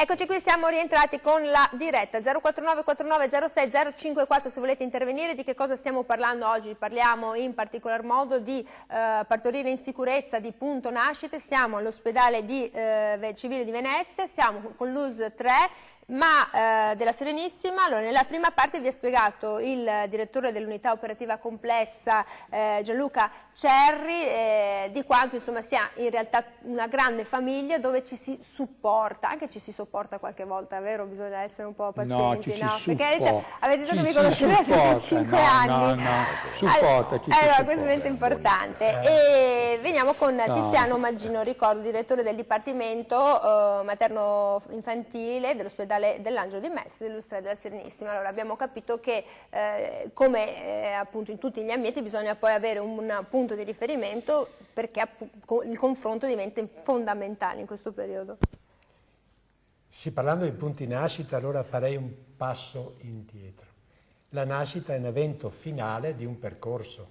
Eccoci qui, siamo rientrati con la diretta 049 49 06 054 se volete intervenire. Di che cosa stiamo parlando oggi? Parliamo in particolar modo di partorire in sicurezza, di punto nascite. Siamo all'ospedale civile di Venezia, siamo con l'US 3 della Serenissima. Allora, nella prima parte vi ha spiegato il direttore dell'unità operativa complessa Gianluca Cerri di quanto insomma sia in realtà una grande famiglia dove ci si supporta, anche ci si sopporta qualche volta, è vero? Bisogna essere un po' pazienti, no? Perché avete detto che vi conoscete da 5 anni. Allora, questo diventa importante. E veniamo con Tiziano Maggino, ricordo, direttore del Dipartimento Materno-Infantile dell'ospedale dell'Angelo di Mestre dell'US 3 della Serenissima. Allora, abbiamo capito che come appunto in tutti gli ambienti bisogna poi avere un punto di riferimento perché il confronto diventa fondamentale in questo periodo. Sì, parlando di punti nascita, allora farei un passo indietro. La nascita è un evento finale di un percorso,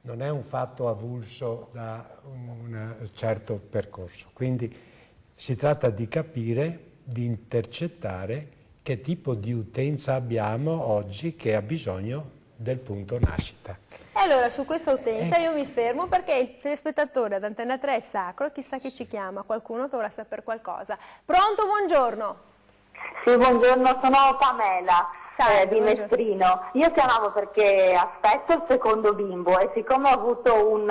non è un fatto avulso da un certo percorso. Quindi si tratta di capire, di intercettare che tipo di utenza abbiamo oggi che ha bisogno del punto nascita. E allora su questa utenza io mi fermo perché il telespettatore ad Antenna 3 è sacro, chissà chi ci chiama, qualcuno dovrà sapere qualcosa. Pronto, buongiorno. Sì, buongiorno, sono Pamela di Mestrino. Io chiamavo perché aspetto il secondo bimbo e siccome ho avuto un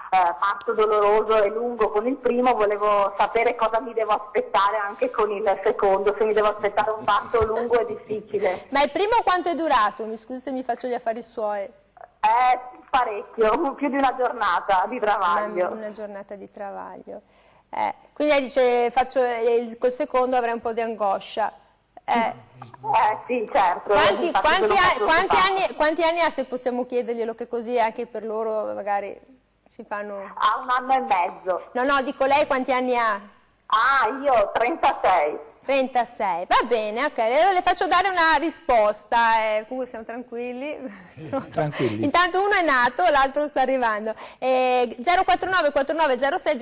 parto doloroso e lungo con il primo, volevo sapere cosa mi devo aspettare anche con il secondo, se mi devo aspettare un parto lungo e difficile. Ma il primo quanto è durato? Mi scusi se mi faccio gli affari suoi. Parecchio, più di una giornata di travaglio. Una giornata di travaglio. Quindi lei dice col secondo avrei un po' di angoscia. Sì, certo. Quanti anni ha, se possiamo chiederglielo, che così anche per loro magari si fanno... Ha 1 anno e mezzo. No, dico lei quanti anni ha? Io 36. 36, va bene, ok, allora le faccio dare una risposta, comunque siamo tranquilli. Tranquilli. Intanto uno è nato, l'altro sta arrivando. 049 49 06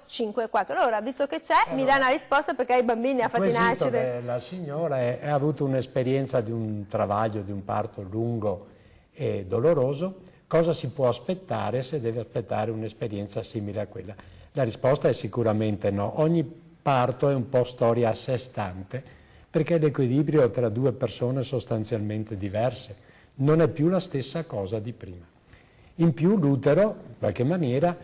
054, allora visto che c'è mi dà una risposta perché ai bambini ha fatti nascere. La signora ha avuto un'esperienza di un travaglio, di un parto lungo e doloroso. Cosa si può aspettare se deve aspettare un'esperienza simile a quella? La risposta è sicuramente no. Ogni parto è un po' storia a sé stante, perché l'equilibrio tra due persone sostanzialmente diverse non è più la stessa cosa di prima. In più l'utero, in qualche maniera,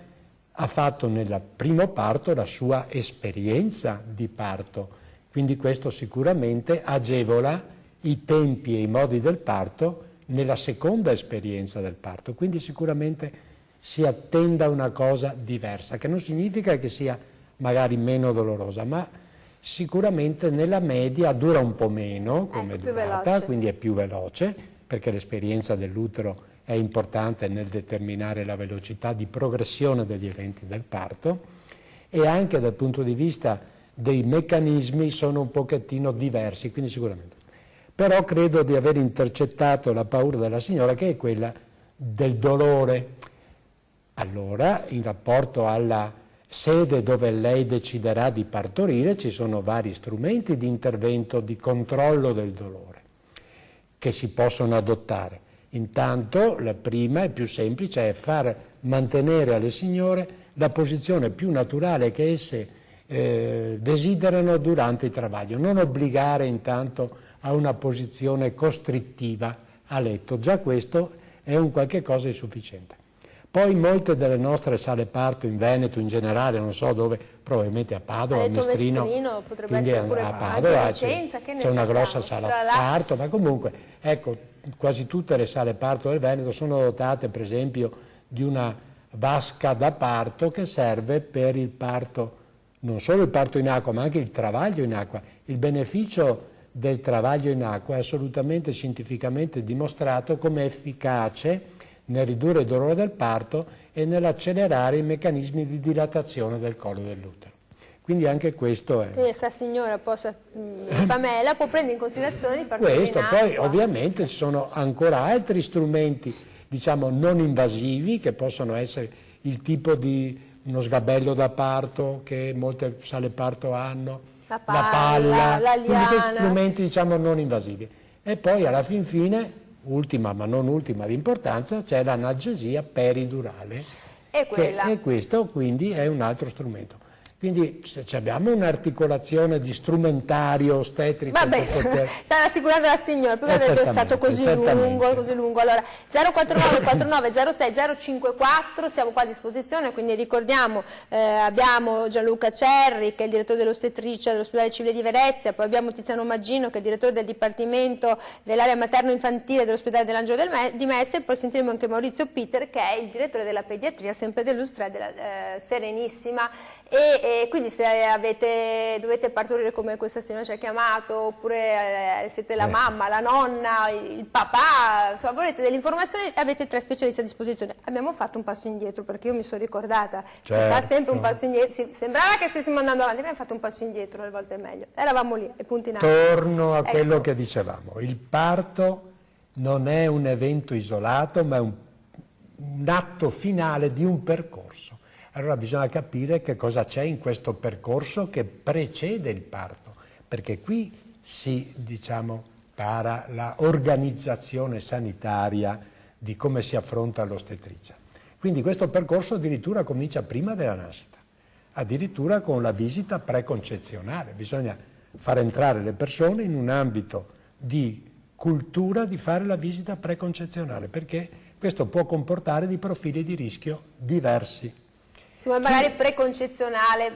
ha fatto nel primo parto la sua esperienza di parto, quindi questo sicuramente agevola i tempi e i modi del parto nella seconda esperienza del parto, quindi sicuramente si attenda una cosa diversa, che non significa che sia magari meno dolorosa, ma sicuramente nella media dura un po' meno come durata, quindi è più veloce, perché l'esperienza dell'utero è importante nel determinare la velocità di progressione degli eventi del parto, e anche dal punto di vista dei meccanismi sono un pochettino diversi, quindi sicuramente. Però credo di aver intercettato la paura della signora, che è quella del dolore. Allora, in rapporto alla sede dove lei deciderà di partorire, ci sono vari strumenti di intervento, di controllo del dolore, che si possono adottare. Intanto, la prima e più semplice è far mantenere alle signore la posizione più naturale che esse desiderano durante il travaglio, non obbligare intanto a una posizione costrittiva a letto, già questo è un qualche cosa di sufficiente. Poi molte delle nostre sale parto in Veneto in generale, non so dove, probabilmente a Padova, a Mestrino, potrebbe essere pure a Padova, Vicenza, c'è una grossa sala parto, ma comunque ecco, quasi tutte le sale parto del Veneto sono dotate per esempio di una vasca da parto che serve per il parto, non solo il parto in acqua ma anche il travaglio in acqua. Il beneficio del travaglio in acqua è assolutamente scientificamente dimostrato come efficace nel ridurre il dolore del parto e nell'accelerare i meccanismi di dilatazione del collo dell'utero. Quindi anche questo è... Quindi questa signora, Pamela, può prendere in considerazione il parto in acqua. Poi ovviamente ci sono ancora altri strumenti, diciamo, non invasivi, che possono essere il tipo di uno sgabello da parto che molte sale parto hanno, la palla, la liana. Quindi questi strumenti diciamo non invasivi. E poi alla fin fine, ultima ma non ultima di importanza, c'è l'analgesia peridurale. E questo quindi è un altro strumento. Quindi se abbiamo un'articolazione di strumentario ostetrico. Vabbè, sta assicurando la signora, perché ha detto è stato così lungo, così lungo. Allora, 049 49 06 054, siamo qua a disposizione, quindi ricordiamo, abbiamo Gianluca Cerri, che è il direttore dell'ostetricia dell'ospedale civile di Venezia, poi abbiamo Tiziano Maggino, che è il direttore del Dipartimento dell'area materno-infantile dell'ospedale dell'Angelo di Mestre, e poi sentiremo anche Maurizio Peter, che è il direttore della pediatria, sempre dell'Ustre della Serenissima. E quindi se dovete partorire come questa signora ci ha chiamato, oppure siete la mamma, la nonna, il papà, insomma volete delle informazioni, avete 3 specialisti a disposizione. Abbiamo fatto un passo indietro, perché io mi sono ricordata, si fa sempre un passo indietro, sembrava che stessimo andando avanti, abbiamo fatto un passo indietro, alle volte è meglio, eravamo lì, e punti in alto. Torno a quello che dicevamo, il parto non è un evento isolato, ma è un atto finale di un percorso. Allora bisogna capire che cosa c'è in questo percorso che precede il parto, perché qui si, para l'organizzazione sanitaria di come si affronta l'ostetricia. Quindi questo percorso addirittura comincia prima della nascita, addirittura con la visita preconcezionale. Bisogna far entrare le persone in un ambito di cultura di fare la visita preconcezionale, perché questo può comportare dei profili di rischio diversi. Magari preconcezionale,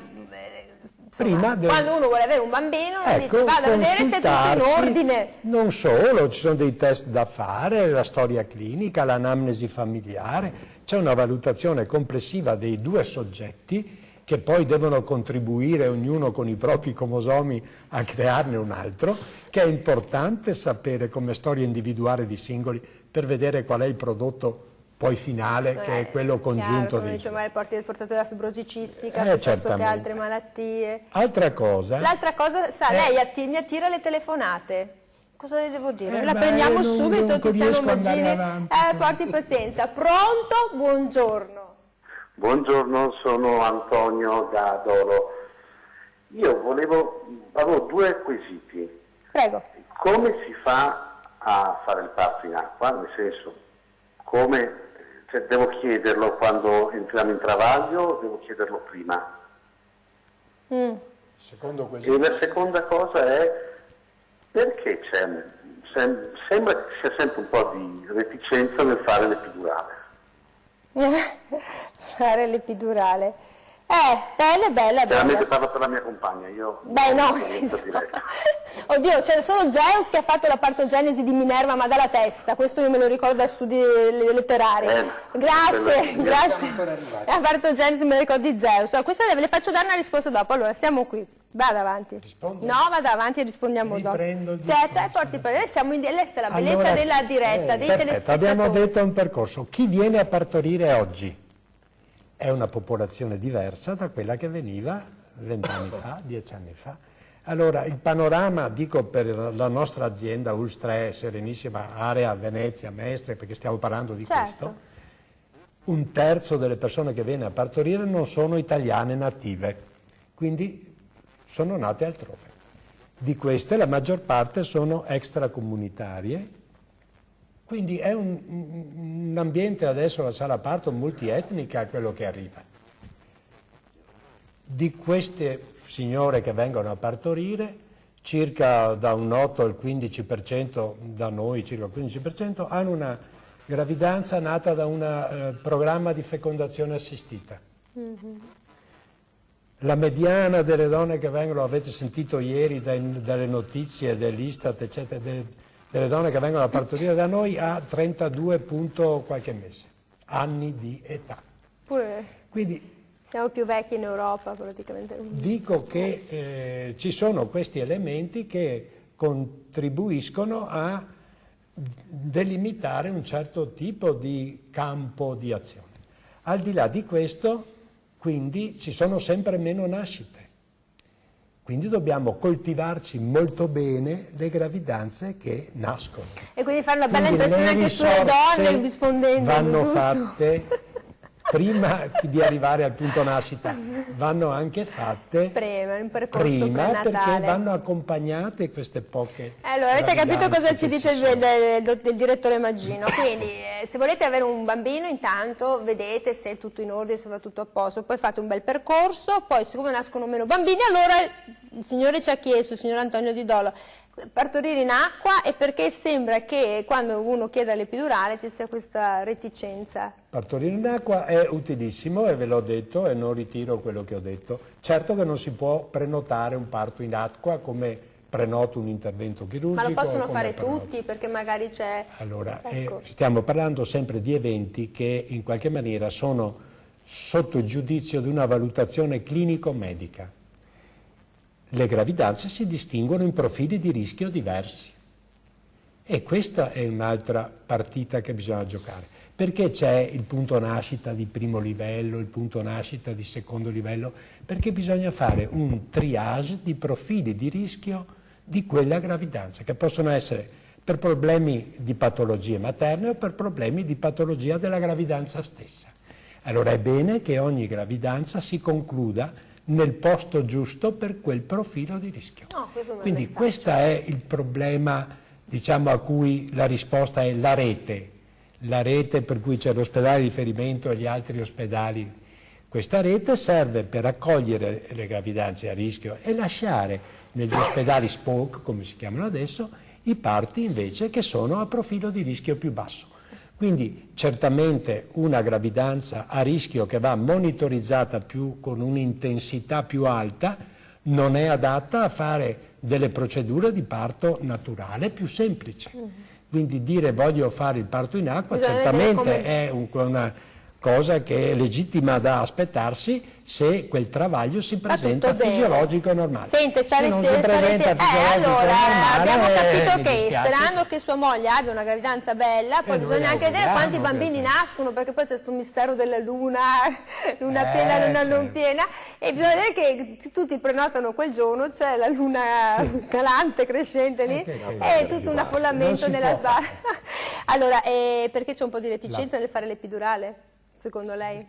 quando uno vuole avere un bambino, dice vado a vedere se è tutto in ordine. Non solo, ci sono dei test da fare, la storia clinica, l'anamnesi familiare, c'è una valutazione complessiva dei 2 soggetti che poi devono contribuire ognuno con i propri cromosomi a crearne un altro, che è importante sapere come storia individuale di singoli per vedere qual è il prodotto poi finale, che è quello congiunto. Come dice, magari porti il portatore della fibrosi cistica piuttosto che altre malattie. Altra cosa. L'altra cosa, lei mi attira le telefonate. Cosa le devo dire? La prendiamo subito, Tiziano Maggini. Porti pazienza. Pronto? Buongiorno. Buongiorno, sono Antonio da Dolo. Io avevo 2 quesiti. Prego. Come si fa a fare il parto in acqua? Nel senso, devo chiederlo quando entriamo in travaglio o devo chiederlo prima? Secondo quesito. E la seconda cosa è perché sembra che ci sia sempre un po' di reticenza nel fare l'epidurale. Fare l'epidurale. Bella. Chiaramente parlo per la mia compagna, io... Oddio, c'era solo Zeus che ha fatto la partogenesi di Minerva, ma dalla testa, questo io me lo ricordo da studi letterari. Grazie. La partogenesi me lo ricordo di Zeus. Questa le faccio dare una risposta dopo, allora siamo qui. Vada avanti. Rispondo? No, vada avanti e rispondiamo dopo. Certo, porti per lei, siamo questa è la bellezza della diretta, dei telespettatori. Abbiamo detto un percorso. Chi viene a partorire oggi è una popolazione diversa da quella che veniva 20 anni fa, 10 anni fa. Allora, il panorama, dico per la nostra azienda Ulstre, Serenissima Area, Venezia, Mestre, perché stiamo parlando di questo, 1/3 delle persone che viene a partorire non sono italiane native, quindi sono nate altrove. Di queste la maggior parte sono extracomunitarie, quindi è un ambiente adesso, la sala parto multietnica, quello che arriva. Di queste signore che vengono a partorire, circa da un 8 al 15%, da noi circa il 15%, hanno una gravidanza nata da un programma di fecondazione assistita. La mediana delle donne che vengono, avete sentito ieri dalle notizie dell'Istat, eccetera, delle donne che vengono a partorire da noi ha 32 qualche mese, anni di età. Quindi siamo più vecchi in Europa praticamente. Dico che ci sono questi elementi che contribuiscono a delimitare un certo tipo di campo di azione. Al di là di questo, quindi, ci sono sempre meno nascite. Quindi dobbiamo coltivarci molto bene le gravidanze che nascono. E quindi fare una bella impressione anche sulle donne rispondendo. Vanno fatte prima di arrivare al punto nascita vanno anche fatte un percorso prima, perché prenatale. vanno accompagnate queste poche. Allora, avete capito cosa ci dice il direttore Maggino? Quindi se volete avere un bambino, intanto vedete se è tutto in ordine, se va tutto a posto, poi fate un bel percorso, poi siccome nascono meno bambini, allora il signore ci ha chiesto, il signor Antonio Di Dolo, partorire in acqua, e perché sembra che quando uno chiede l'epidurale ci sia questa reticenza. Partorire in acqua è utilissimo, e ve l'ho detto, e non ritiro quello che ho detto. Certo che non si può prenotare un parto in acqua come prenoto un intervento chirurgico. Ma lo possono fare tutti, perché magari c'è... Allora, ecco. stiamo parlando sempre di eventi che in qualche maniera sono sotto il giudizio di una valutazione clinico-medica. Le gravidanze si distinguono in profili di rischio diversi, e questa è un'altra partita che bisogna giocare, perché c'è il punto nascita di primo livello, il punto nascita di secondo livello, perché bisogna fare un triage di profili di rischio di quella gravidanza, che possono essere per problemi di patologie materne o per problemi di patologia della gravidanza stessa. Allora è bene che ogni gravidanza si concluda nel posto giusto per quel profilo di rischio. Quindi questo è il problema, diciamo, a cui la risposta è la rete per cui c'è l'ospedale di riferimento e gli altri ospedali. Questa rete serve per accogliere le gravidanze a rischio e lasciare negli ospedali spoke, come si chiamano adesso, i parti invece che sono a profilo di rischio più basso. Quindi certamente una gravidanza a rischio che va monitorizzata con un'intensità più alta non è adatta a fare delle procedure di parto naturale più semplici. Quindi dire voglio fare il parto in acqua certamente è una cosa che è legittima da aspettarsi se quel travaglio si presenta fisiologico e normale. Sente, allora abbiamo capito che sperando che sua moglie abbia una gravidanza bella, poi bisogna anche vedere quanti bambini nascono, perché poi c'è questo mistero della luna piena, luna non piena, e bisogna vedere che tutti prenotano quel giorno, c'è la luna calante, crescente lì, è tutto un affollamento nella sala. Allora, perché c'è un po' di reticenza nel fare l'epidurale, secondo lei?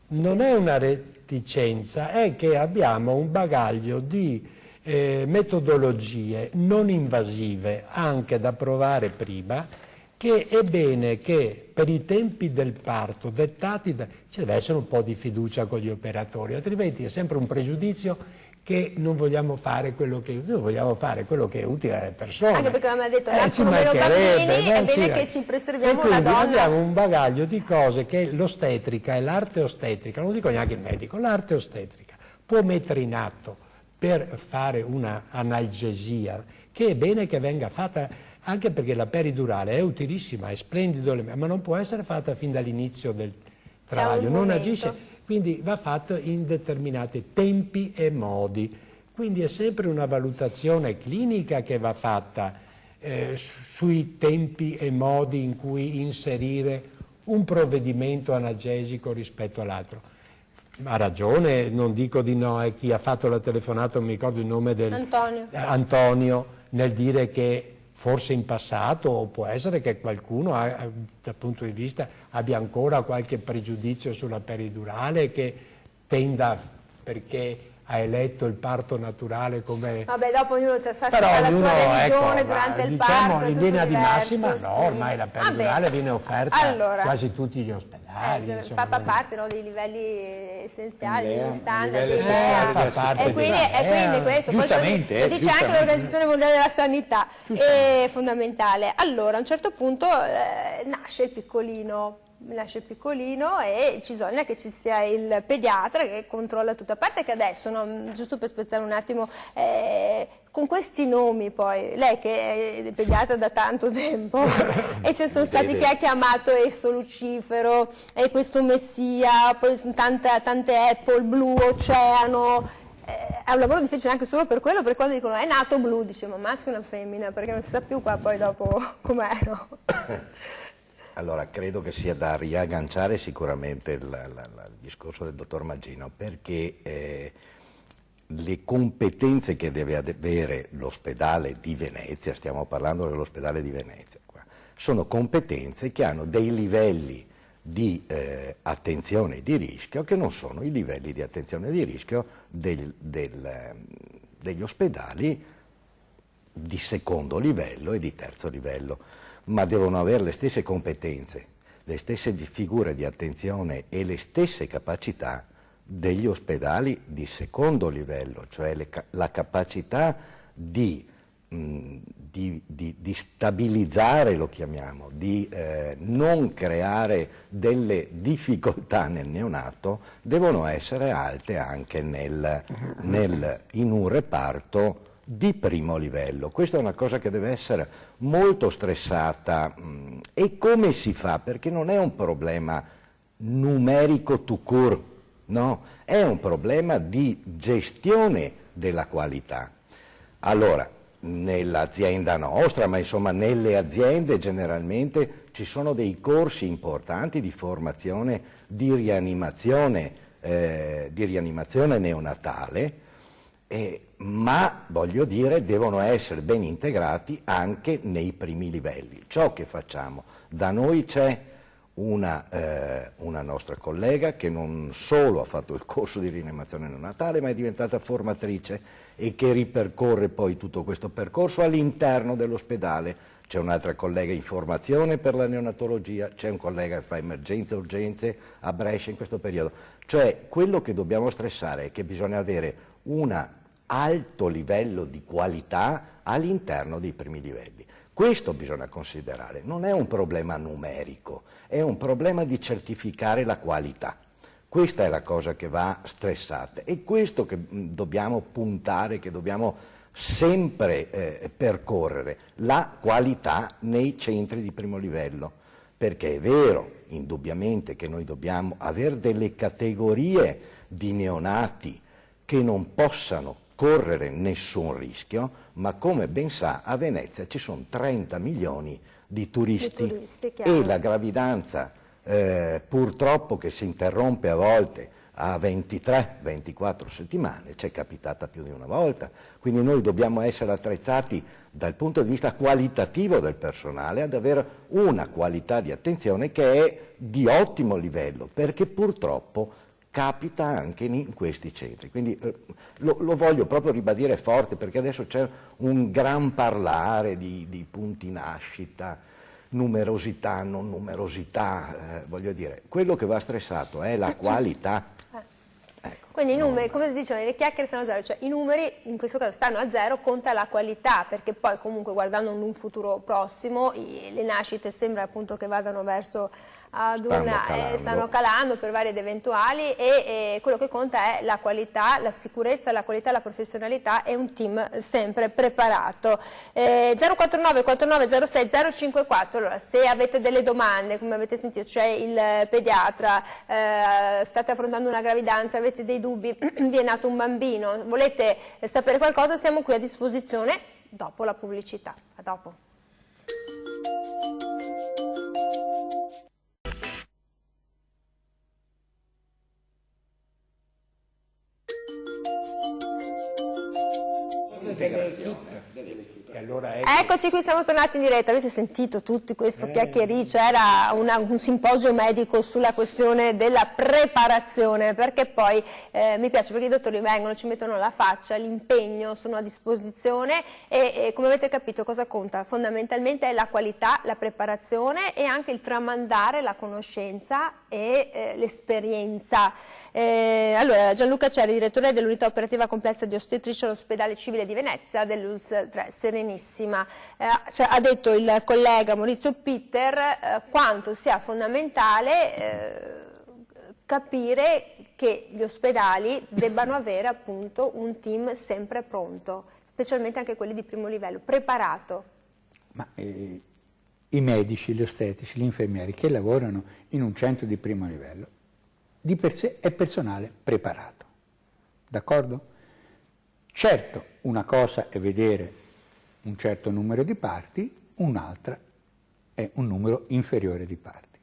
Non è una reticenza, è che abbiamo un bagaglio di metodologie non invasive, anche da provare prima, che è bene che per i tempi del parto dettati ci deve essere un po' di fiducia con gli operatori, altrimenti è sempre un pregiudizio che non vogliamo fare quello che è utile alle persone. Anche perché mi ha detto nascono meno bambini, è bene che ci preserviamo la donna. Abbiamo un bagaglio di cose che l'ostetrica e l'arte ostetrica, non dico neanche il medico, l'arte ostetrica può mettere in atto per fare una analgesia, che è bene che venga fatta, anche perché la peridurale è utilissima, è splendido, ma non può essere fatta fin dall'inizio del travaglio, non agisce. Quindi va fatto in determinati tempi e modi. Quindi è sempre una valutazione clinica che va fatta sui tempi e modi in cui inserire un provvedimento analgesico rispetto all'altro. Ha ragione, non dico di no, è chi ha fatto la telefonata, non mi ricordo il nome del Antonio, nel dire che forse in passato, o può essere che qualcuno dal punto di vista abbia ancora qualche pregiudizio sulla peridurale, che tenda, perché ha eletto il parto naturale come... Vabbè, dopo ognuno fa la sua religione durante il parto, in linea di massima no, ormai la peridurale viene offerta quasi tutti gli ospedali. Fa parte dei livelli essenziali, degli standard, dei e quindi questo giustamente, lo dice anche l'Organizzazione Mondiale della Sanità, è fondamentale. Allora a un certo punto nasce il piccolino e bisogna che ci sia il pediatra che controlla tutto, a parte che adesso, giusto per spezzare un attimo, con questi nomi poi, lei che è pediatra da tanto tempo e ci sono stati chi ha chiamato Esto Lucifero e questo Messia, poi tante Apple, Blu, Oceano, è un lavoro difficile anche solo per quello, perché quando dicono è nato blu, dice ma maschio o una femmina, perché non si sa più qua poi dopo com'è, no? Allora, credo che sia da riagganciare sicuramente il discorso del dottor Maggino, perché le competenze che deve avere l'ospedale di Venezia, stiamo parlando dell'ospedale di Venezia, sono competenze che hanno dei livelli di attenzione di rischio, che non sono i livelli di attenzione di rischio degli ospedali di secondo livello e di terzo livello, ma devono avere le stesse competenze, le stesse figure di attenzione e le stesse capacità degli ospedali di secondo livello, cioè la capacità di stabilizzare, lo chiamiamo, di non creare delle difficoltà nel neonato, devono essere alte anche in un reparto di primo livello. Questa è una cosa che deve essere molto stressata. E come si fa? Perché non è un problema numerico tout court, no? È un problema di gestione della qualità. Allora, nell'azienda nostra, ma insomma nelle aziende generalmente ci sono dei corsi importanti di formazione di rianimazione neonatale, ma voglio dire devono essere ben integrati anche nei primi livelli. Ciò che facciamo, da noi c'è una nostra collega che non solo ha fatto il corso di rianimazione neonatale, ma è diventata formatrice e che ripercorre poi tutto questo percorso all'interno dell'ospedale. C'è un'altra collega in formazione per la neonatologia, c'è un collega che fa emergenze e urgenze a Brescia in questo periodo. Cioè, quello che dobbiamo stressare è che bisogna avere un alto livello di qualità all'interno dei primi livelli. Questo bisogna considerare, non è un problema numerico, è un problema di certificare la qualità. Questa è la cosa che va stressata, è questo che dobbiamo puntare, che dobbiamo sempre percorrere, la qualità nei centri di primo livello, perché è vero, indubbiamente, che noi dobbiamo avere delle categorie di neonati che non possano correre nessun rischio, ma come ben sa a Venezia ci sono 30 milioni di turisti e la gravidanza purtroppo che si interrompe a volte a 23-24 settimane, ci è capitata più di una volta, quindi noi dobbiamo essere attrezzati dal punto di vista qualitativo del personale ad avere una qualità di attenzione che è di ottimo livello, perché purtroppo capita anche in questi centri. Quindi lo voglio proprio ribadire forte, perché adesso c'è un gran parlare di punti nascita, numerosità, non numerosità, voglio dire, quello che va stressato è la qualità. Ecco, quindi i numeri, come dicevano, le chiacchiere stanno a zero, cioè i numeri in questo caso stanno a zero, conta la qualità, perché poi comunque guardando in un futuro prossimo le nascite sembra appunto che vadano verso stanno calando per varie ed eventuali e quello che conta è la qualità, la sicurezza, la qualità, la professionalità e un team sempre preparato. 049 49 06 054, allora se avete delle domande, come avete sentito c'è il pediatra, state affrontando una gravidanza, avete dei dubbi, vi è nato un bambino, volete sapere qualcosa, siamo qui a disposizione dopo la pubblicità. A dopo. Eccoci qui, siamo tornati in diretta. Avete sentito tutto questo chiacchiericcio, era un simposio medico sulla questione della preparazione, perché poi mi piace perché i dottori vengono, ci mettono la faccia, l'impegno, sono a disposizione e come avete capito cosa conta? Fondamentalmente è la qualità, la preparazione e anche il tramandare la conoscenza e l'esperienza. Allora, Gianluca Cerri, direttore dell'unità operativa complessa di ostetricia all'ospedale civile di Venezia, dell'ULSS 3 Serenissima, ha detto il collega Maurizio Pitter quanto sia fondamentale capire che gli ospedali debbano avere appunto un team sempre pronto, specialmente anche quelli di primo livello, preparato. Ma i medici, gli ostetici, gli infermieri che lavorano in un centro di primo livello, di per sé è personale preparato, d'accordo? Certo, una cosa è vedere un certo numero di parti, un'altra è un numero inferiore di parti.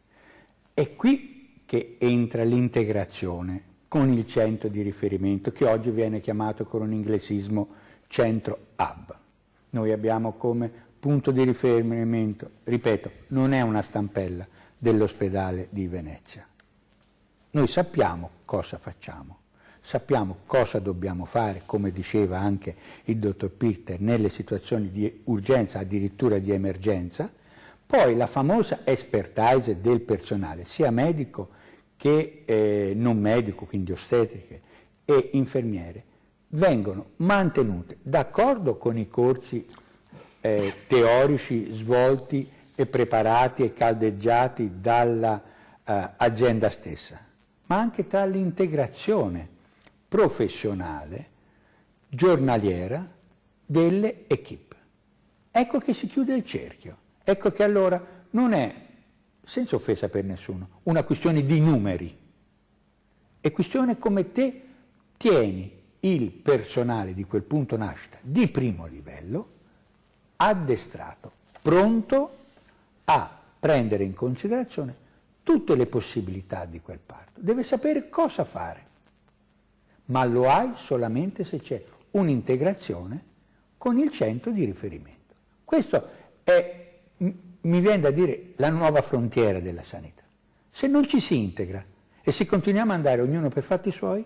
È qui che entra l'integrazione con il centro di riferimento, che oggi viene chiamato con un inglesismo centro hub. Noi abbiamo come punto di riferimento, ripeto, non è una stampella, dell'ospedale di Venezia. Noi sappiamo cosa facciamo, sappiamo cosa dobbiamo fare, come diceva anche il dottor Pirter, nelle situazioni di urgenza, addirittura di emergenza. Poi la famosa expertise del personale, sia medico che non medico, quindi ostetriche e infermiere, vengono mantenute d'accordo con i corsi teorici svolti e preparati e caldeggiati dall'azienda stessa, ma anche tra l'integrazione professionale, giornaliera delle equip. Ecco che si chiude il cerchio, ecco che allora non è, senza offesa per nessuno, una questione di numeri, è questione come te tieni il personale di quel punto nascita di primo livello addestrato, pronto a prendere in considerazione tutte le possibilità di quel parto. Deve sapere cosa fare, ma lo hai solamente se c'è un'integrazione con il centro di riferimento. Questo è, mi viene da dire, la nuova frontiera della sanità. Se non ci si integra e se continuiamo ad andare ognuno per fatti suoi,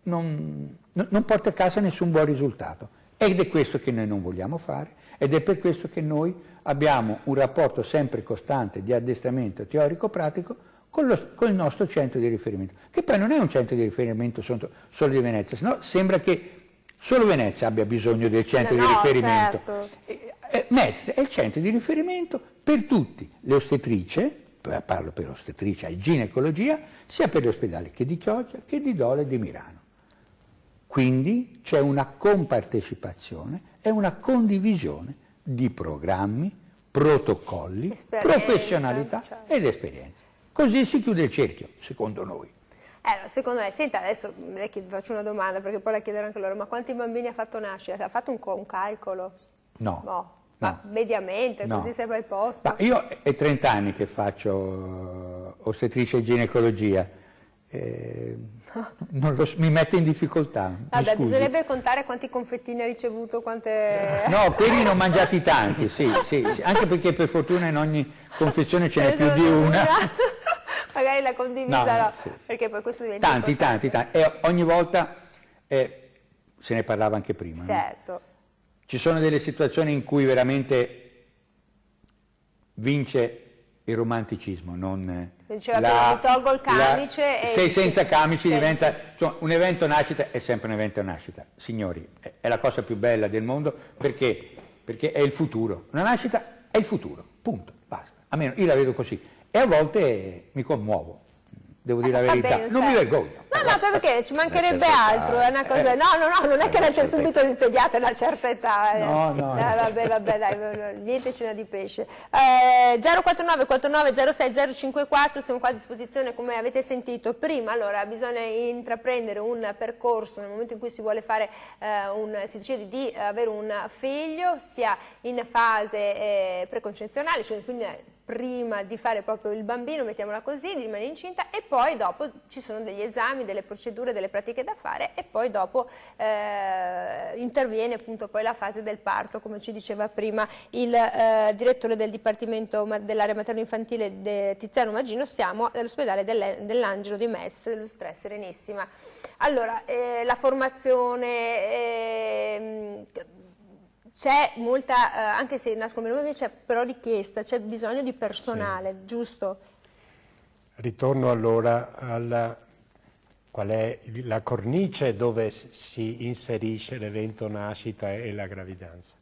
non porta a casa nessun buon risultato. Ed è questo che noi non vogliamo fare, ed è per questo che noi abbiamo un rapporto sempre costante di addestramento teorico-pratico con il nostro centro di riferimento, che poi non è un centro di riferimento solo di Venezia, sennò sembra che solo Venezia abbia bisogno del centro di riferimento. Certo. Mestre è il centro di riferimento per tutti, le ostetrici, parlo per ostetricia e ginecologia, sia per gli ospedali che di Chioggia, che di Dole e di Milano. Quindi c'è una compartecipazione e una condivisione di programmi, protocolli, professionalità ed esperienze. Così si chiude il cerchio, secondo noi. Secondo lei, senta, adesso le faccio una domanda perché poi la chiederò anche loro, ma quanti bambini ha fatto nascere? Ha fatto un calcolo? No. Ma mediamente, no. Così sei al posto? Ma io è 30 anni che faccio ostetricia e ginecologia. Mi mette in difficoltà. Vabbè, bisognerebbe contare quanti confettini ha ricevuto, quante... No, quelli ne ho mangiati tanti, sì, anche perché per fortuna in ogni confezione ce n'è più di una. Magari la condivisa, no, sì. Perché poi questo diventa tanti. E ogni volta, se ne parlava anche prima, certo. No? Ci sono delle situazioni in cui veramente vince il romanticismo, non... Diceva mi tolgo il camice e... Sei senza camici diventa... Insomma, un evento nascita è sempre un evento nascita. Signori, è la cosa più bella del mondo perché è il futuro. Una nascita è il futuro, punto, basta. Almeno io la vedo così. E a volte mi commuovo, devo dire la verità. Bene, non mi vergogno. No, perché ci mancherebbe altro, è una cosa... No, non è che nasce subito il pediatra a una certa età. No. Vabbè, dai, niente cena di pesce. 049 49 06 054, siamo qua a disposizione, come avete sentito prima. Allora, bisogna intraprendere un percorso nel momento in cui si vuole fare, si decide di avere un figlio, sia in fase preconcezionale, cioè quindi prima di fare proprio il bambino, mettiamola così, di rimanere incinta, e poi dopo ci sono degli esami, delle procedure, delle pratiche da fare, e poi dopo interviene appunto poi la fase del parto, come ci diceva prima il direttore del Dipartimento dell'area materno-infantile Tiziano Maggino. Siamo all'ospedale dell'Angelo di Mestre, dello Stress Serenissima. Allora, la formazione... c'è molta, anche se nascono meno bambini, c'è però richiesta, c'è bisogno di personale, sì. Giusto? Ritorno allora alla qual è la cornice dove si inserisce l'evento nascita e la gravidanza.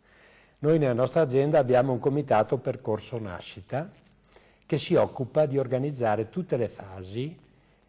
Noi nella nostra azienda abbiamo un comitato percorso nascita che si occupa di organizzare tutte le fasi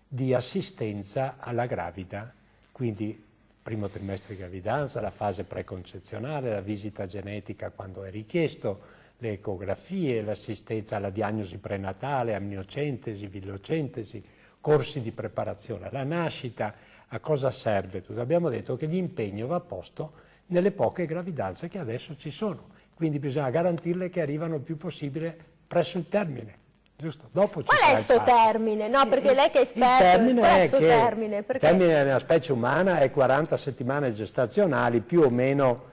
di assistenza alla gravida, quindi primo trimestre di gravidanza, la fase preconcezionale, la visita genetica quando è richiesto, le ecografie, l'assistenza alla diagnosi prenatale, amniocentesi, villocentesi, corsi di preparazione alla nascita. A cosa serve tutto? Abbiamo detto che l'impegno va posto nelle poche gravidanze che adesso ci sono, quindi bisogna garantirle che arrivano il più possibile presso il termine. Giusto? Dopo qual è questo termine? No, perché lei che è esperto, il termine? Perché... termine nella specie umana è 40 settimane gestazionali, più o meno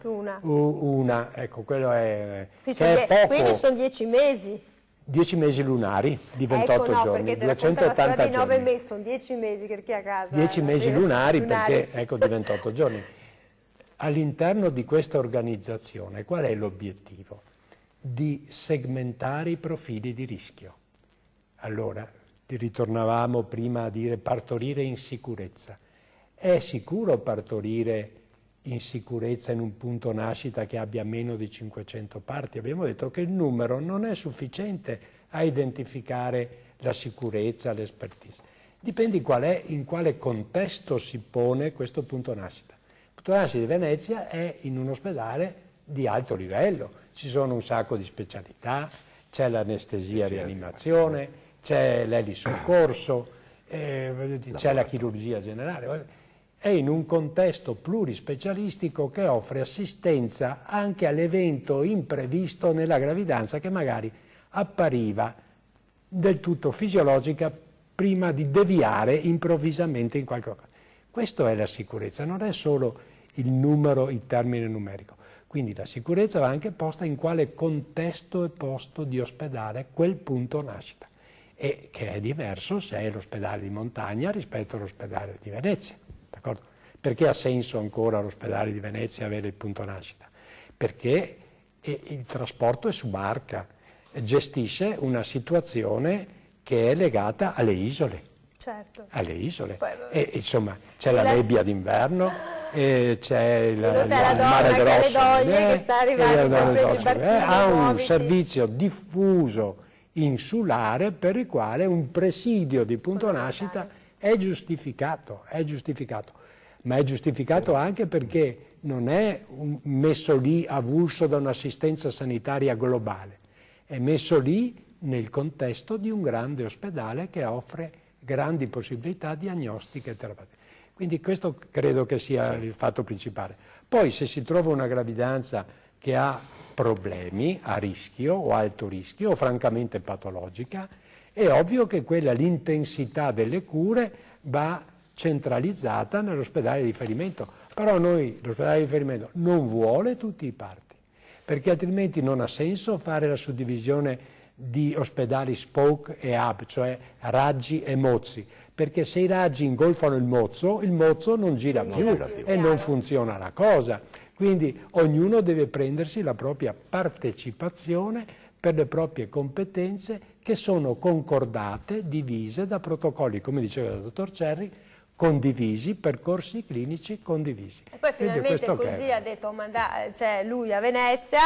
una. Ecco, quello è, che è poco. Quindi sono 10 mesi. 10 mesi lunari di 28 ecco, no, giorni, perché 280 di 9 giorni. mesi, sono 10 mesi per chi a casa. 10 mesi lunari perché, ecco, di 28 giorni. All'interno di questa organizzazione qual è l'obiettivo? Di segmentare i profili di rischio. Allora, ritornavamo prima a dire partorire in sicurezza. È sicuro partorire in sicurezza in un punto nascita che abbia meno di 500 parti? Abbiamo detto che il numero non è sufficiente a identificare la sicurezza, l'expertise. Dipende in quale contesto si pone questo punto nascita. Il punto nascita di Venezia è in un ospedale di alto livello, ci sono un sacco di specialità, c'è l'anestesia rianimazione, c'è l'elisoccorso, c'è la chirurgia generale. È in un contesto plurispecialistico che offre assistenza anche all'evento imprevisto nella gravidanza che magari appariva del tutto fisiologica prima di deviare improvvisamente in qualche cosa. Questa è la sicurezza, non è solo il numero, il termine numerico. Quindi la sicurezza va anche posta in quale contesto e posto di ospedale quel punto nascita, e che è diverso se è l'ospedale di montagna rispetto all'ospedale di Venezia. D'accordo? Perché ha senso ancora l'ospedale di Venezia avere il punto nascita? Perché il trasporto è su barca, gestisce una situazione che è legata alle isole. Certo. Alle isole. Poi, e, insomma, c'è la nebbia d'inverno, c'è il mare grosso, che sta arrivando, ha un servizio diffuso insulare per il quale un presidio di punto nascita è giustificato, ma è giustificato anche perché non è messo lì avulso da un'assistenza sanitaria globale, è messo lì nel contesto di un grande ospedale che offre grandi possibilità diagnostiche e terapeutiche. Quindi questo credo che sia il fatto principale. Poi se si trova una gravidanza che ha problemi, a rischio o alto rischio o francamente patologica, è ovvio che l'intensità delle cure va centralizzata nell'ospedale di riferimento. Però l'ospedale di riferimento non vuole tutti i parti, perché altrimenti non ha senso fare la suddivisione di ospedali spoke e hub, cioè raggi e mozzi, perché se i raggi ingolfano il mozzo non gira più e non funziona la cosa. Quindi ognuno deve prendersi la propria partecipazione per le proprie competenze che sono concordate, divise da protocolli, come diceva il dottor Cerri, condivisi, percorsi clinici condivisi. E poi finalmente così ha detto, cioè lui a Venezia,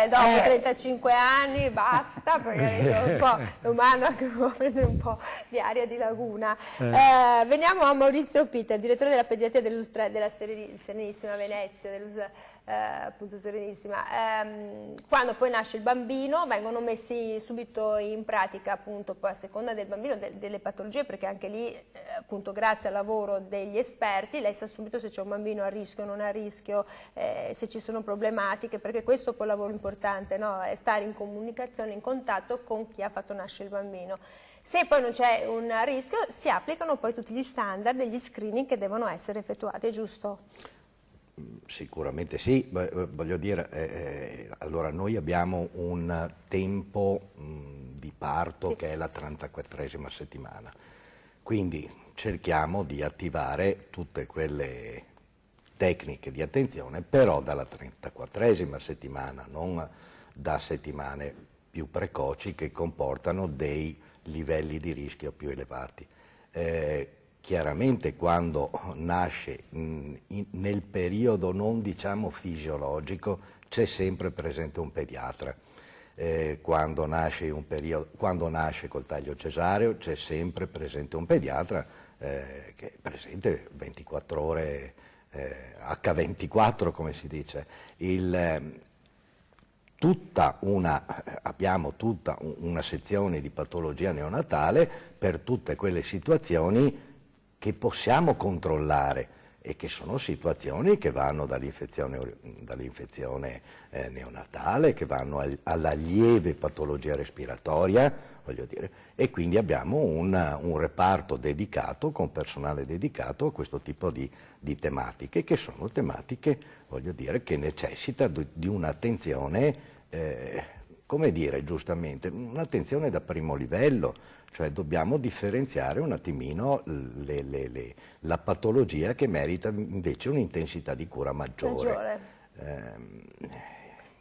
dopo 35 anni basta, perché ha detto un po' umano che può prendere un po' di aria di laguna. Veniamo a Maurizio Pitter, direttore della pediatria della Serenissima Venezia, appunto Serenissima. Quando poi nasce il bambino vengono messi subito in pratica, appunto, poi a seconda del bambino, delle patologie, perché anche lì appunto grazie al lavoro degli esperti lei sa subito se c'è un bambino a rischio o non a rischio, se ci sono problematiche, perché questo è poi il lavoro importante, no? È stare in comunicazione, in contatto con chi ha fatto nascere il bambino. Se poi non c'è un rischio si applicano poi tutti gli standard degli screening che devono essere effettuati, è giusto? Sicuramente sì, voglio dire, allora noi abbiamo un tempo di parto che è la 34esima settimana, quindi cerchiamo di attivare tutte quelle tecniche di attenzione, però dalla 34esima settimana, non da settimane più precoci che comportano dei livelli di rischio più elevati. Chiaramente quando nasce nel periodo non diciamo fisiologico c'è sempre presente un pediatra, quando nasce col taglio cesareo c'è sempre presente un pediatra che è presente 24 ore H24 come si dice. Abbiamo tutta una sezione di patologia neonatale per tutte quelle situazioni che possiamo controllare e che sono situazioni che vanno dall'infezione neonatale, che vanno alla lieve patologia respiratoria, voglio dire, e quindi abbiamo un reparto dedicato, con personale dedicato a questo tipo di tematiche, che sono tematiche, voglio dire, che necessitano di un'attenzione come dire giustamente, un'attenzione da primo livello, cioè dobbiamo differenziare un attimino la patologia che merita invece un'intensità di cura maggiore.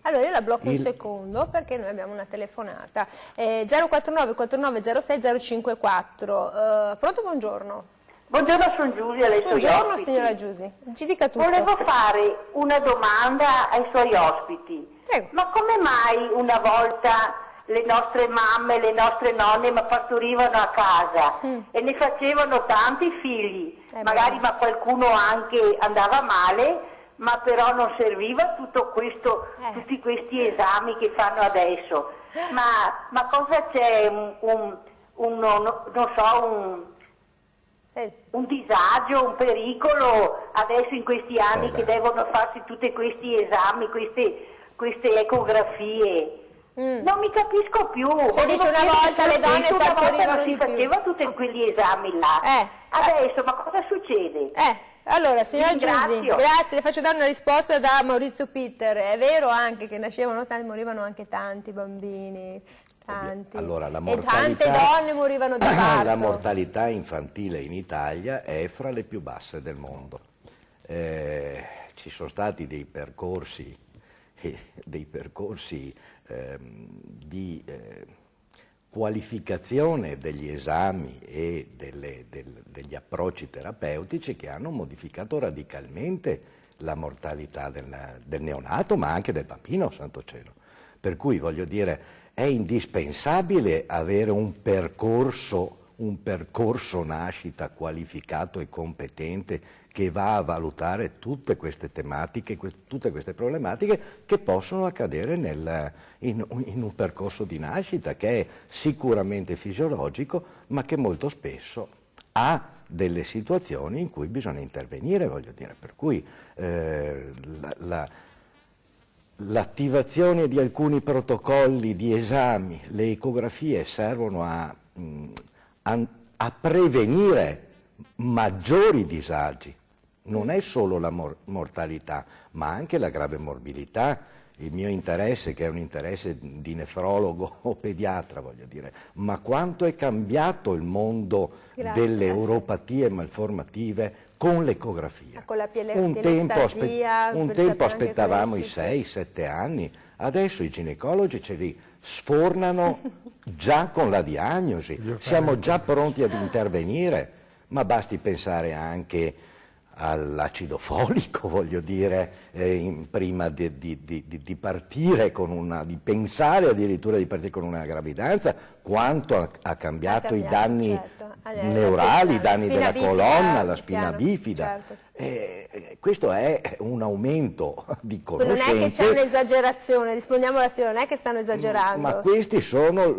Allora io la blocco un secondo perché noi abbiamo una telefonata. 049 49 06 054. Pronto, buongiorno. Buongiorno, sono Giulia, lei Buongiorno signora Giusi, ci dica tutto. Volevo fare una domanda ai suoi ospiti. Prego. Ma come mai una volta le nostre mamme, le nostre nonne partorivano a casa e ne facevano tanti figli, magari ma qualcuno anche andava male, ma però non serviva tutto questo, tutti questi esami che fanno adesso. Ma cosa c'è? Un disagio, un pericolo adesso in questi anni che devono farsi tutti questi esami, queste ecografie? Non mi capisco più. Dice una volta le donne partorivano di più. Si faceva tutti quegli esami là. Adesso ma cosa succede? Allora, signora Giusi, grazie, le faccio dare una risposta da Maurizio Pitter. È vero anche che nascevano tanti, morivano anche tanti bambini, tanti. Allora, e tante donne morivano di parto. La mortalità infantile in Italia è fra le più basse del mondo. Ci sono stati dei percorsi di qualificazione degli esami e degli approcci terapeutici che hanno modificato radicalmente la mortalità del neonato, ma anche del bambino, santo cielo. Per cui, voglio dire, è indispensabile avere un percorso nascita qualificato e competente che va a valutare tutte queste tematiche, tutte queste problematiche che possono accadere in un percorso di nascita che è sicuramente fisiologico, ma che molto spesso ha delle situazioni in cui bisogna intervenire, voglio dire, per cui l'attivazione di alcuni protocolli di esami, le ecografie servono a prevenire maggiori disagi. Non è solo la mortalità, ma anche la grave morbilità. Il mio interesse, che è un interesse di nefrologo o pediatra, voglio dire, ma quanto è cambiato il mondo delle uropatie malformative con l'ecografia. Con la un tempo aspettavamo i 6-7 anni, adesso i ginecologi ce li sfornano già con la diagnosi, siamo già pronti ad intervenire, ma basti pensare anche all'acido folico, voglio dire, prima di partire di pensare addirittura di partire con una gravidanza, quanto ha cambiato i danni neurali, i danni della colonna, la spina bifida. Questo è un aumento di conoscenze. Non è che c'è un'esagerazione, rispondiamo alla signora, non è che stanno esagerando. Ma questi sono,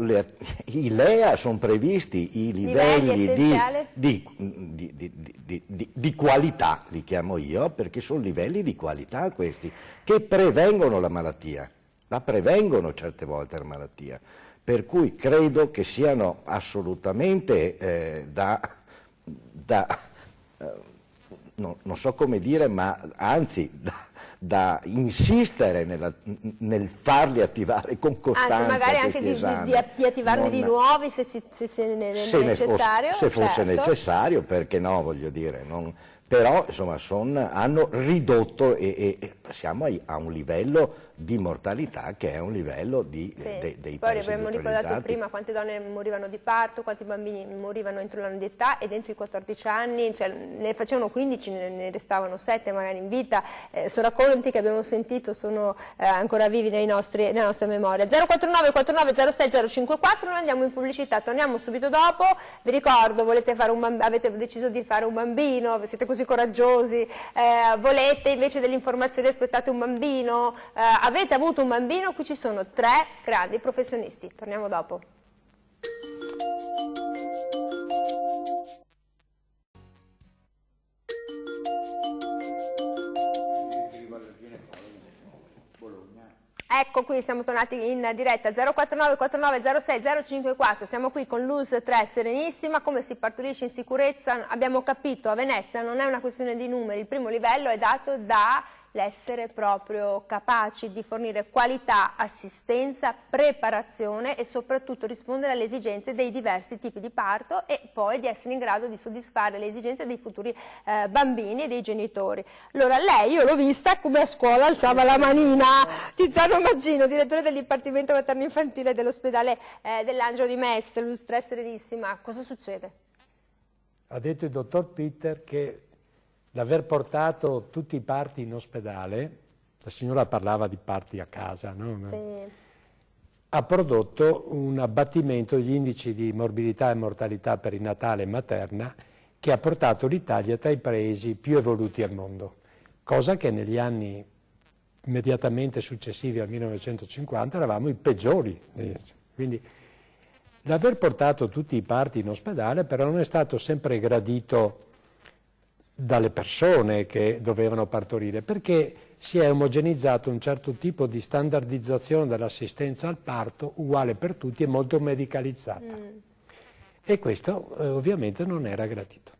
i LEA sono previsti i livelli di qualità, li chiamo io, perché sono livelli di qualità questi, che prevengono la malattia, la prevengono certe volte la malattia. Per cui credo che siano assolutamente non so come dire, ma anzi da insistere nel farli attivare con costanza. Anzi, magari anche di attivarne di nuovi se è necessario. Se fosse necessario, perché no, voglio dire. Però insomma hanno ridotto e siamo a un livello di mortalità che è un livello dei paesi poi abbiamo ricordato prima quante donne morivano di parto, quanti bambini morivano entro l'anno di età e dentro i 14 anni, cioè ne facevano 15, ne restavano 7 magari in vita. Sono racconti che abbiamo sentito, sono ancora vivi nella nostra memoria. 049 49 06 054, noi andiamo in pubblicità, torniamo subito dopo. Vi ricordo, avete deciso di fare un bambino, siete così coraggiosi, volete invece delle informazioni, aspettate un bambino, avete avuto un bambino, qui ci sono 3 grandi professionisti. Torniamo dopo. Ecco qui, siamo tornati in diretta 049 49 06 054, siamo qui con Luz 3 Serenissima. Come si partorisce in sicurezza? Abbiamo capito, a Venezia non è una questione di numeri, il primo livello è dato da l'essere proprio capaci di fornire qualità, assistenza, preparazione e soprattutto rispondere alle esigenze dei diversi tipi di parto e poi di essere in grado di soddisfare le esigenze dei futuri bambini e dei genitori. Allora lei, io l'ho vista come a scuola alzava la manina. Tiziano Maggino, direttore del Dipartimento Materno-Infantile dell'ospedale dell'Angelo di Mestre, illustra Serenissima. Cosa succede? Ha detto il dottor Peter che l'aver portato tutti i parti in ospedale, la signora parlava di parti a casa, no? Sì. Ha prodotto un abbattimento degli indici di morbidità e mortalità perinatale e materna che ha portato l'Italia tra i paesi più evoluti al mondo, cosa che negli anni immediatamente successivi al 1950 eravamo i peggiori. Quindi l'aver portato tutti i parti in ospedale però non è stato sempre gradito dalle persone che dovevano partorire, perché si è omogenizzato un certo tipo di standardizzazione dell'assistenza al parto uguale per tutti e molto medicalizzata. E questo ovviamente non era gradito.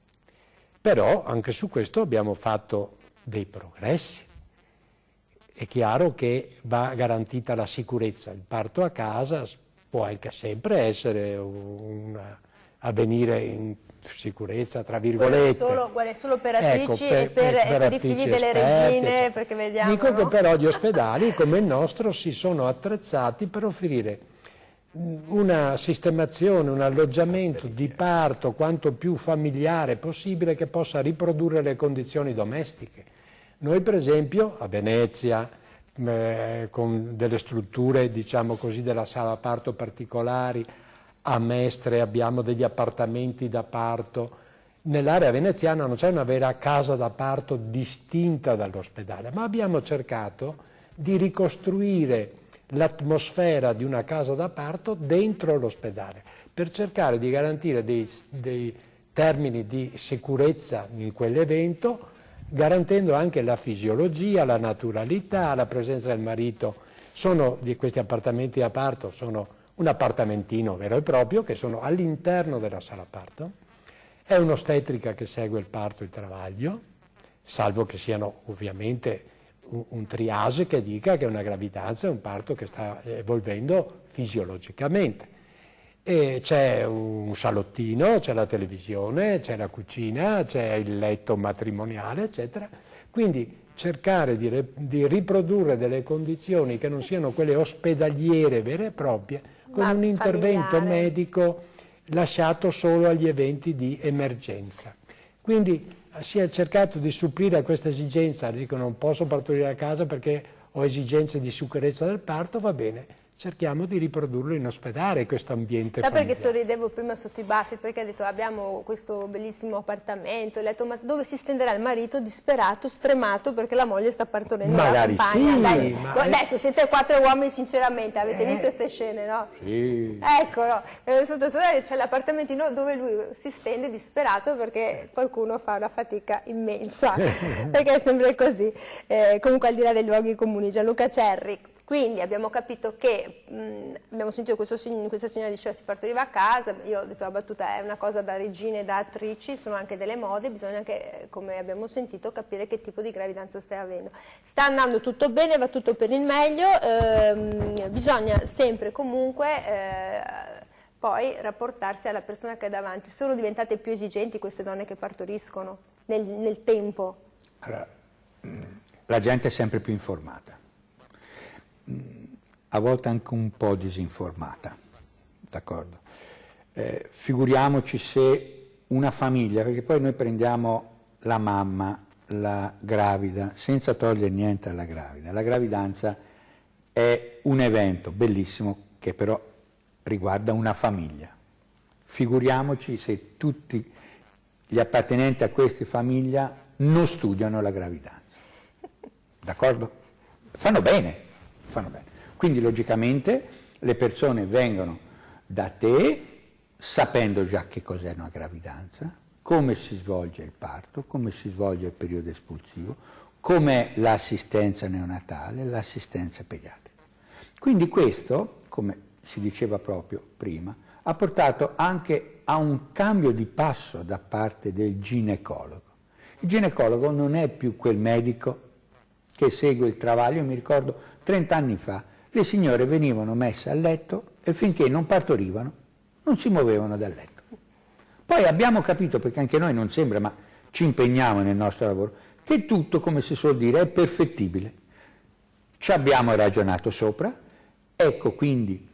Però anche su questo abbiamo fatto dei progressi. È chiaro che va garantita la sicurezza. Il parto a casa può anche sempre essere avvenire in sicurezza, tra virgolette. Solo per attrici e per i figli delle regine, perché vediamo. Dico no? che però gli ospedali come il nostro si sono attrezzati per offrire una sistemazione, un alloggiamento di parto quanto più familiare possibile che possa riprodurre le condizioni domestiche. Noi per esempio a Venezia, con delle strutture diciamo così della sala parto particolari, a Mestre abbiamo degli appartamenti da parto. Nell'area veneziana non c'è una vera casa da parto distinta dall'ospedale, ma abbiamo cercato di ricostruire l'atmosfera di una casa da parto dentro l'ospedale, per cercare di garantire dei termini di sicurezza in quell'evento, garantendo anche la fisiologia, la naturalità, la presenza del marito. Di questi appartamenti da parto sono un appartamentino vero e proprio che sono all'interno della sala parto. È un'ostetrica che segue il parto e il travaglio, salvo che siano ovviamente un triage che dica che una gravidanza è un parto che sta evolvendo fisiologicamente. E c'è un salottino, c'è la televisione, c'è la cucina, c'è il letto matrimoniale, eccetera. Quindi cercare di riprodurre delle condizioni che non siano quelle ospedaliere vere e proprie, con un intervento medico lasciato solo agli eventi di emergenza. Quindi si è cercato di supplire a questa esigenza, dico non posso partorire a casa perché ho esigenze di sicurezza del parto, va bene, cerchiamo di riprodurlo in ospedale questo ambiente familiare. Perché sorridevo prima sotto i baffi? Perché ha detto abbiamo questo bellissimo appartamento, ma dove si stenderà il marito disperato, stremato perché la moglie sta partorendo la compagna? Sì, adesso siete 4 uomini sinceramente, avete visto queste scene, no? Sì. Ecco, no? C'è l'appartamentino dove lui si stende disperato perché qualcuno fa una fatica immensa, perché è sempre così. Comunque al di là dei luoghi comuni, Gianluca Cerri. Quindi abbiamo capito che, abbiamo sentito questa signora diceva si partoriva a casa, io ho detto la battuta è una cosa da regine e da attrici, sono anche delle mode, bisogna anche, come abbiamo sentito, capire che tipo di gravidanza stai avendo. Sta andando tutto bene, va tutto per il meglio, bisogna sempre comunque poi rapportarsi alla persona che è davanti. Sono diventate più esigenti queste donne che partoriscono nel tempo? Allora, la gente è sempre più informata. A volte anche un po' disinformata, d'accordo? Figuriamoci se una famiglia, perché poi noi prendiamo la mamma, la gravida, senza togliere niente alla gravida. La gravidanza è un evento bellissimo che però riguarda una famiglia. Figuriamoci se tutti gli appartenenti a questa famiglia non studiano la gravidanza, d'accordo? Fanno bene. Quindi logicamente le persone vengono da te sapendo già che cos'è una gravidanza, come si svolge il parto, come si svolge il periodo espulsivo, com'è l'assistenza neonatale, l'assistenza pediatrica. Quindi questo, come si diceva proprio prima, ha portato anche a un cambio di passo da parte del ginecologo. Il ginecologo non è più quel medico che segue il travaglio, mi ricordo 30 anni fa, le signore venivano messe a letto e finché non partorivano non si muovevano dal letto. Poi abbiamo capito, perché anche noi non sembra, ma ci impegniamo nel nostro lavoro, che tutto, come si suol dire, è perfettibile. Ci abbiamo ragionato sopra, ecco quindi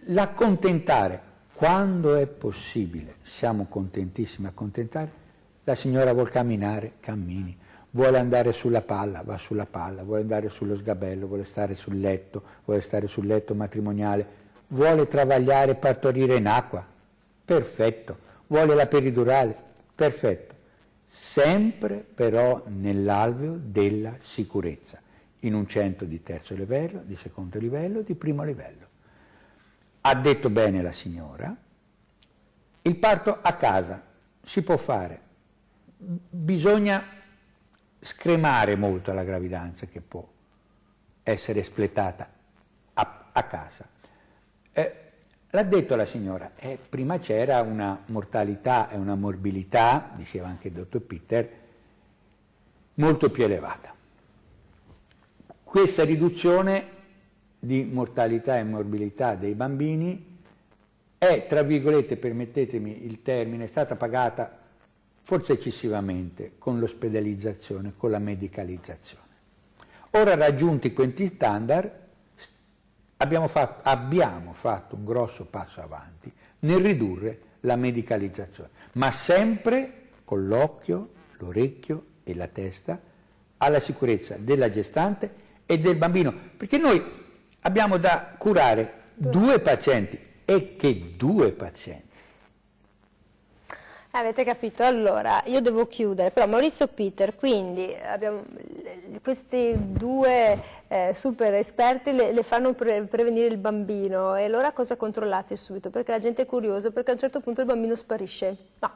l'accontentare, quando è possibile, siamo contentissimi a accontentare, la signora vuol camminare, cammini, vuole andare sulla palla, va sulla palla, vuole andare sullo sgabello, vuole stare sul letto matrimoniale, vuole travagliare, partorire in acqua, perfetto, vuole la peridurale, perfetto, sempre però nell'alveo della sicurezza, in un centro di terzo livello, di secondo livello, di primo livello. Ha detto bene la signora, il parto a casa si può fare, bisogna scremare molto la gravidanza che può essere espletata a casa. L'ha detto la signora, prima c'era una mortalità e una morbilità, diceva anche il dottor Peter, molto più elevata. Questa riduzione di mortalità e morbilità dei bambini è, tra virgolette, permettetemi il termine, è stata pagata forse eccessivamente con l'ospedalizzazione, con la medicalizzazione. Ora, raggiunti questi standard, abbiamo fatto un grosso passo avanti nel ridurre la medicalizzazione, ma sempre con l'occhio, l'orecchio e la testa alla sicurezza della gestante e del bambino, perché noi abbiamo da curare 2 pazienti, e che 2 pazienti. Avete capito? Allora, io devo chiudere, però Maurizio Peter, quindi abbiamo questi 2 super esperti le fanno prevenire il bambino, e allora cosa controllate subito? Perché la gente è curiosa, perché a un certo punto il bambino sparisce. No,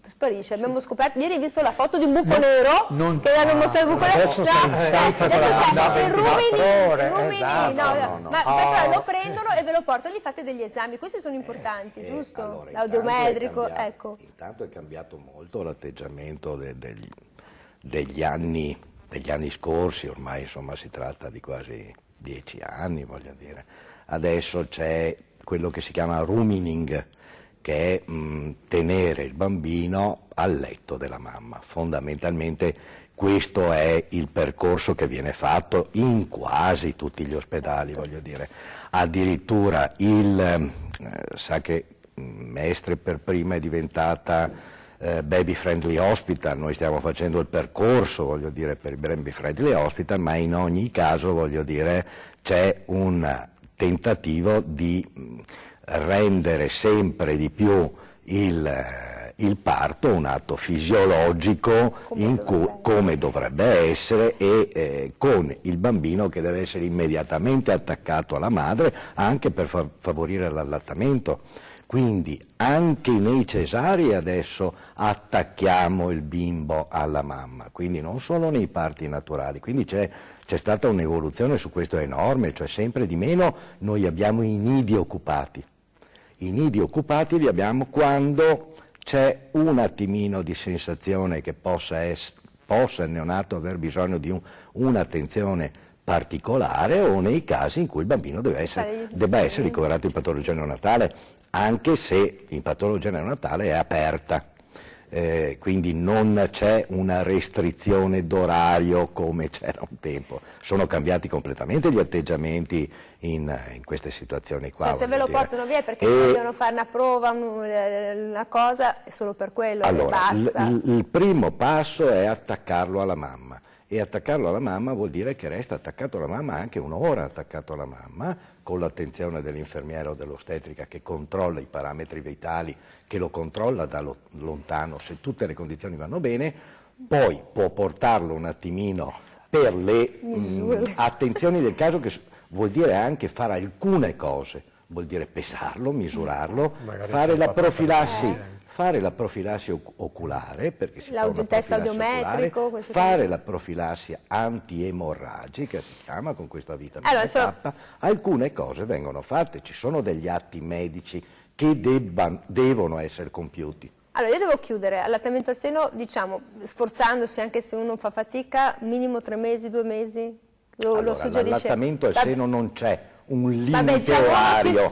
sparisce, abbiamo scoperto, ieri ho visto la foto di un buco nero, che l'hanno mostrato il buco nero, adesso c'è il rumini, ma però lo prendono e ve lo portano, gli fate degli esami, questi sono importanti, giusto? Allora, l'audiometrico, ecco. Intanto è cambiato molto l'atteggiamento degli anni scorsi, ormai insomma si tratta di quasi 10 anni, voglio dire. Adesso c'è quello che si chiama rooming, che è tenere il bambino al letto della mamma. Fondamentalmente questo è il percorso che viene fatto in quasi tutti gli ospedali, voglio dire. Addirittura sa che Mestre per prima è diventata Baby Friendly Hospital, noi stiamo facendo il percorso, voglio dire, per il Baby Friendly Hospital, ma in ogni caso, voglio dire, c'è un tentativo di rendere sempre di più il parto un atto fisiologico come dovrebbe essere, e con il bambino che deve essere immediatamente attaccato alla madre, anche per favorire l'allattamento. Quindi anche nei cesarei adesso attacchiamo il bimbo alla mamma, quindi non solo nei parti naturali, quindi c'è stata un'evoluzione su questo enorme, cioè sempre di meno noi abbiamo i nidi occupati. I nidi occupati li abbiamo quando c'è un attimino di sensazione che possa il neonato aver bisogno di un'attenzione particolare, o nei casi in cui il bambino debba essere ricoverato in patologia neonatale, anche se in patologia neonatale è aperta. Quindi non c'è una restrizione d'orario come c'era un tempo, sono cambiati completamente gli atteggiamenti in queste situazioni qua. Cioè, se ve lo portano via perché vogliono fare una prova, una cosa, è solo per quello, allora, e basta. Il primo passo è attaccarlo alla mamma, e attaccarlo alla mamma vuol dire che resta attaccato alla mamma anche un'ora, attaccato alla mamma, con l'attenzione dell'infermiera o dell'ostetrica che controlla i parametri vitali, che lo controlla da lontano se tutte le condizioni vanno bene, poi può portarlo un attimino per le attenzioni del caso, che vuol dire anche fare alcune cose, vuol dire pesarlo, misurarlo, fare la profilassi. Fare la profilassi oculare, perché si fa una test profilassi audiometrico, oculare, fare la profilassi antiemorragica, si chiama, con questa vitamina K. Alcune cose vengono fatte, ci sono degli atti medici che devono essere compiuti. Allora, io devo chiudere, allattamento al seno, diciamo, sforzandosi, anche se uno fa fatica, minimo 3 mesi, 2 mesi? Lo suggerisce? L'allattamento al seno non c'è un limite vabbè, diciamo, orario.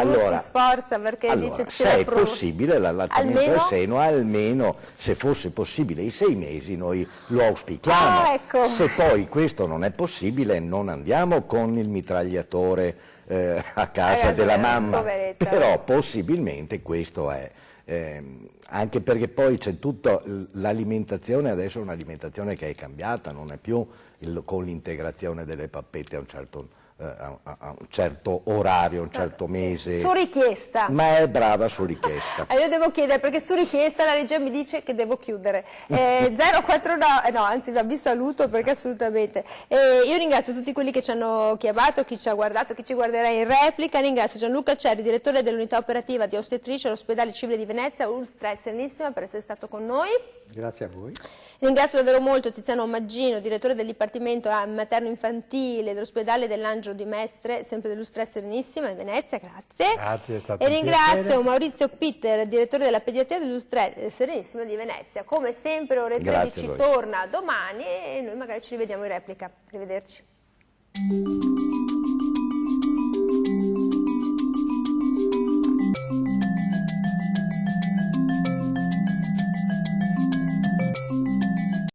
Uno si sforza perché dice se è possibile l'allattamento al seno, almeno se fosse possibile i 6 mesi noi lo auspichiamo. Ecco. Se poi questo non è possibile non andiamo con il mitragliatore a casa della mamma, poveretta, però possibilmente questo è. Anche perché poi c'è tutta l'alimentazione, adesso è un'alimentazione che è cambiata, non è più con l'integrazione delle pappette a un certo orario, a un certo mese. Su richiesta. Ma è brava su richiesta. Io devo chiedere, perché su richiesta la regia mi dice che devo chiudere. 049, no, anzi vi saluto perché assolutamente. Io ringrazio tutti quelli che ci hanno chiamato, chi ci ha guardato, chi ci guarderà in replica. Ringrazio Gianluca Cerri, direttore dell'unità operativa di ostetricia all'ospedale civile di Venezia, Ulstra Serenissima, per essere stato con noi. Grazie a voi. Ringrazio davvero molto Tiziano Maggino, direttore del Dipartimento Materno-Infantile dell'ospedale dell'Angelo di Mestre, sempre dell'Ulstra Serenissima in Venezia, grazie. Grazie, è stato e un ringrazio piacere. Maurizio Pitter, direttore della pediatria dell'Ulstra Serenissima di Venezia. Come sempre ore 13 torna domani e noi magari ci rivediamo in replica. Arrivederci.